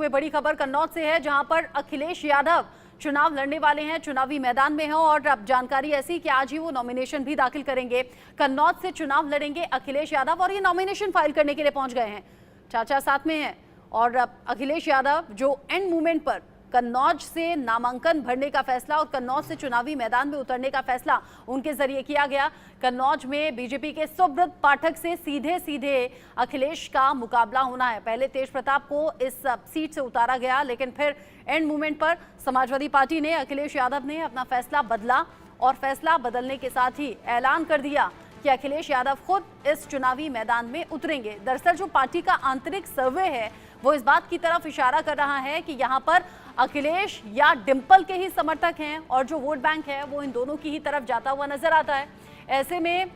में बड़ी खबर कन्नौज से है, जहां पर अखिलेश यादव चुनाव लड़ने वाले हैं, चुनावी मैदान में हैं और अब जानकारी ऐसी कि आज ही वो नॉमिनेशन भी दाखिल करेंगे। कन्नौज से चुनाव लड़ेंगे अखिलेश यादव और ये नॉमिनेशन फाइल करने के लिए पहुंच गए हैं। चाचा साथ में हैं और अखिलेश यादव जो एंड मोमेंट पर कन्नौज से नामांकन भरने का फैसला और कन्नौज से चुनावी मैदान में उतरने का फैसला उनके जरिए किया गया। कन्नौज में बीजेपी के सुब्रत पाठक से सीधे सीधे अखिलेश का मुकाबला होना है। पहले तेज प्रताप को इस सीट से उतारा गया, लेकिन फिर एंड मोमेंट पर समाजवादी पार्टी ने, अखिलेश यादव ने अपना फैसला बदला और फैसला बदलने के साथ ही ऐलान कर दिया कि अखिलेश यादव खुद इस चुनावी मैदान में उतरेंगे। दरअसल जो पार्टी का आंतरिक सर्वे है वो इस बात की तरफ इशारा कर रहा है कि यहाँ पर अखिलेश या डिंपल के ही समर्थक हैं और जो वोट बैंक है वो इन दोनों की ही तरफ जाता हुआ नजर आता है। ऐसे में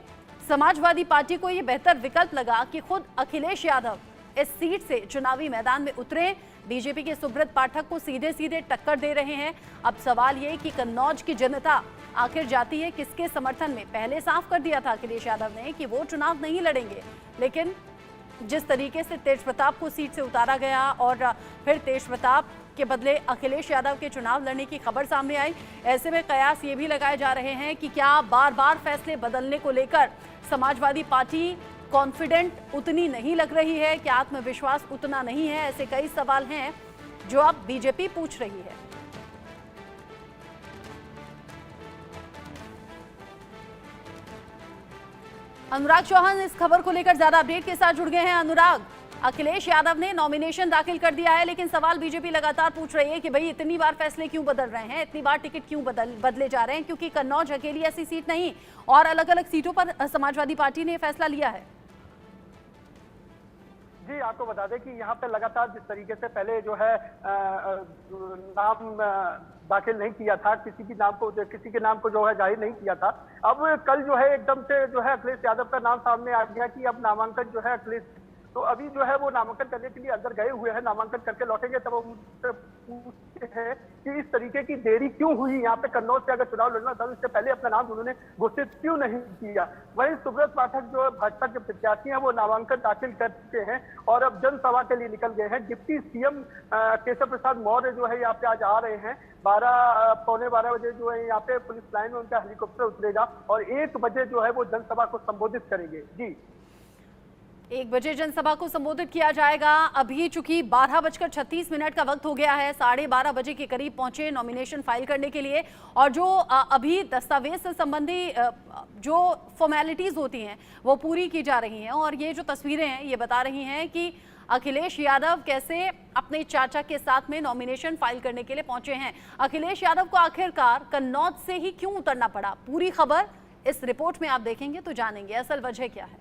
समाजवादी पार्टी को ये बेहतर विकल्प लगा कि खुद अखिलेश यादव इस सीट से चुनावी मैदान में उतरे। बीजेपी के सुब्रत पाठक को सीधे सीधे टक्कर दे रहे हैं। अब सवाल ये कि कन्नौज की जनता आखिर जाती है किसके समर्थन में। पहले साफ कर दिया था अखिलेश यादव ने कि वो चुनाव नहीं लड़ेंगे, लेकिन जिस तरीके से तेज प्रताप को सीट से उतारा गया और फिर तेज प्रताप के बदले अखिलेश यादव के चुनाव लड़ने की खबर सामने आई, ऐसे में कयास ये भी लगाए जा रहे हैं कि क्या बार बार फैसले बदलने को लेकर समाजवादी पार्टी कॉन्फिडेंट उतनी नहीं लग रही है, क्या आत्मविश्वास उतना नहीं है। ऐसे कई सवाल हैं जो अब बीजेपी पूछ रही है। अनुराग चौहान इस खबर को लेकर ज्यादा अपडेट के साथ जुड़ गए हैं। अनुराग, अखिलेश यादव ने नॉमिनेशन दाखिल कर दिया है, लेकिन सवाल बीजेपी लगातार पूछ रही है कि भाई इतनी बार फैसले क्यों बदल रहे हैं, इतनी बार टिकट क्यों बदले जा रहे हैं, क्योंकि कन्नौज अकेली ऐसी सीट नहीं और अलग अलग सीटों पर समाजवादी पार्टी ने फैसला लिया है। जी, आपको बता दें कि यहाँ पे लगातार जिस तरीके से पहले जो है नाम दाखिल नहीं किया था, किसी के नाम को जो है जाहिर नहीं किया था। अब कल जो है एकदम से जो है अखिलेश यादव का नाम सामने आ गया कि अब नामांकन जो है अखिलेश, तो अभी जो है वो नामांकन करने के लिए अंदर गए हुए हैं, नामांकन करके लौटेंगे। तब उनसे पूछते हैं कि इस तरीके की देरी क्यों हुई, यहाँ पे कन्नौज से अगर चुनाव लड़ना था तो इससे पहले अपना नाम उन्होंने घोषित क्यों नहीं किया। वहीं सुब्रत पाठक जो भाजपा के प्रत्याशी हैं वो नामांकन दाखिल कर चुके हैं और अब जनसभा के लिए निकल गए हैं। डिप्टी सीएम केशव प्रसाद मौर्य जो है यहाँ पे आज आ रहे हैं। 12-12:15 बजे जो है यहाँ पे पुलिस लाइन में उनका हेलीकॉप्टर उतरेगा और 1 बजे जो है वो जनसभा को संबोधित करेंगे। जी, 1 बजे जनसभा को संबोधित किया जाएगा। अभी चूंकि 12:36 का वक्त हो गया है, 12:30 बजे के करीब पहुंचे नॉमिनेशन फाइल करने के लिए और जो अभी दस्तावेज से संबंधी जो फॉर्मेलिटीज होती हैं वो पूरी की जा रही हैं और ये जो तस्वीरें हैं ये बता रही हैं कि अखिलेश यादव कैसे अपने चाचा के साथ में नॉमिनेशन फाइल करने के लिए पहुंचे हैं। अखिलेश यादव को आखिरकार कन्नौज से ही क्यों उतरना पड़ा, पूरी खबर इस रिपोर्ट में आप देखेंगे तो जानेंगे असल वजह क्या है।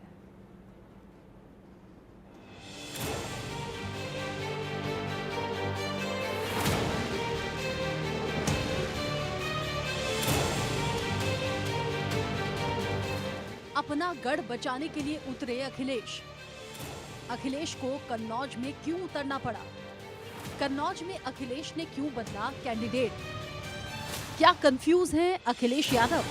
अपना गढ़ बचाने के लिए उतरे अखिलेश। अखिलेश को कन्नौज में क्यों उतरना पड़ा, कन्नौज में अखिलेश ने क्यों बदला कैंडिडेट, क्या कंफ्यूज हैं अखिलेश यादव।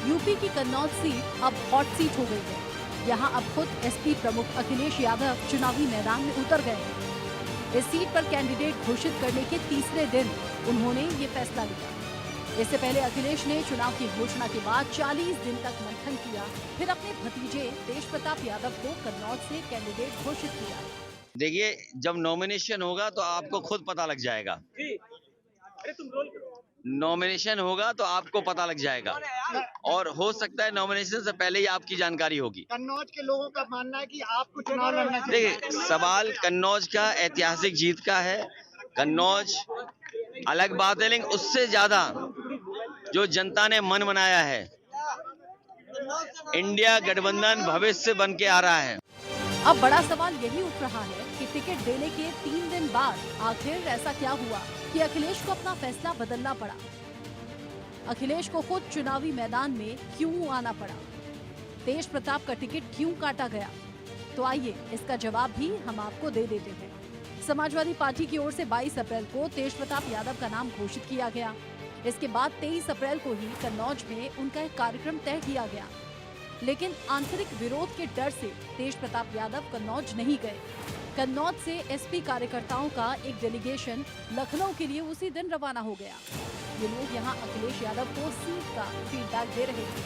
यूपी की कन्नौज सीट अब हॉट सीट हो गई है। यहां अब खुद एसपी प्रमुख अखिलेश यादव चुनावी मैदान में उतर गए हैं। इस सीट पर कैंडिडेट घोषित करने के तीसरे दिन उन्होंने ये फैसला लिया। इससे पहले अखिलेश ने चुनाव की घोषणा के बाद 40 दिन तक मंथन किया, फिर अपने भतीजे तेज प्रताप यादव को कन्नौज से कैंडिडेट घोषित किया। देखिए, जब नॉमिनेशन होगा तो आपको खुद पता लग जाएगा। नॉमिनेशन होगा तो आपको पता लग जाएगा और हो सकता है नॉमिनेशन से पहले ही आपकी जानकारी होगी। कन्नौज के लोगों का मानना है कि आपको चुनाव लड़ना चाहिए। देखिए, सवाल कन्नौज का ऐतिहासिक जीत का है। कन्नौज अलग बात है, लेकिन उससे ज्यादा जो जनता ने मन बनाया है, इंडिया गठबंधन भविष्य बन के आ रहा है। अब बड़ा सवाल यही उठ रहा है कि टिकट देने के 3 दिन बाद आखिर ऐसा क्या हुआ कि अखिलेश को अपना फैसला बदलना पड़ा। अखिलेश को खुद चुनावी मैदान में क्यों आना पड़ा, तेज प्रताप का टिकट क्यों काटा गया। तो आइए इसका जवाब भी हम आपको दे देते हैं। समाजवादी पार्टी की ओर से 22 अप्रैल को तेज प्रताप यादव का नाम घोषित किया गया। इसके बाद 23 अप्रैल को ही कन्नौज में उनका एक कार्यक्रम तय किया गया, लेकिन आंतरिक विरोध के डर से तेज प्रताप यादव कन्नौज नहीं गए। कन्नौज से एसपी कार्यकर्ताओं का एक डेलीगेशन लखनऊ के लिए उसी दिन रवाना हो गया। ये लोग यहाँ अखिलेश यादव को सीट का फीडबैक दे रहे थे।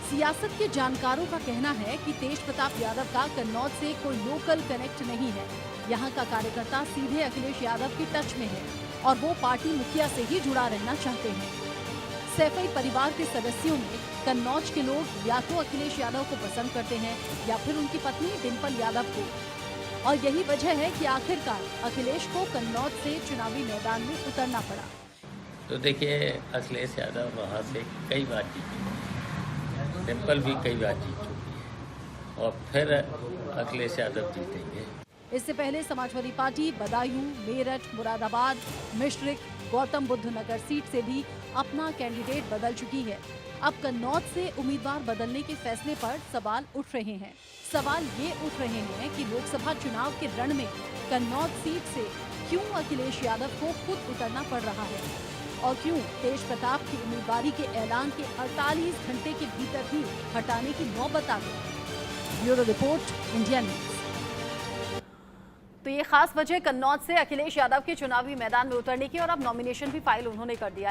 सियासत के जानकारों का कहना है कि तेज प्रताप यादव का कन्नौज से कोई लोकल कनेक्ट नहीं है। यहाँ का कार्यकर्ता सीधे अखिलेश यादव की टच में है और वो पार्टी मुखिया से ही जुड़ा रहना चाहते हैं। सैफई परिवार के सदस्यों में कन्नौज के लोग या तो अखिलेश यादव को पसंद करते हैं या फिर उनकी पत्नी डिंपल यादव को, और यही वजह है कि आखिरकार अखिलेश को कन्नौज से चुनावी मैदान में उतरना पड़ा। तो देखिए, अखिलेश यादव वहाँ से कई बार जीते, डिंपल भी कई बार जीत चुकी है और फिर अखिलेश यादव जीतेंगे। इससे पहले समाजवादी पार्टी बदायूं, मेरठ, मुरादाबाद, मिश्रिक, गौतम बुद्ध नगर सीट से भी अपना कैंडिडेट बदल चुकी है। अब कन्नौज से उम्मीदवार बदलने के फैसले पर सवाल उठ रहे हैं। सवाल ये उठ रहे हैं कि लोकसभा चुनाव के रण में कन्नौज सीट से क्यों अखिलेश यादव को खुद उतरना पड़ रहा है और क्यों तेज प्रताप की उम्मीदवारी के ऐलान के 48 घंटे के भीतर ही हटाने की नौबत आ गई। Bureau report, India news. तो ये खास वजह कन्नौज से अखिलेश यादव के चुनावी मैदान में उतरने की, और अब नॉमिनेशन भी फाइल उन्होंने कर दिया।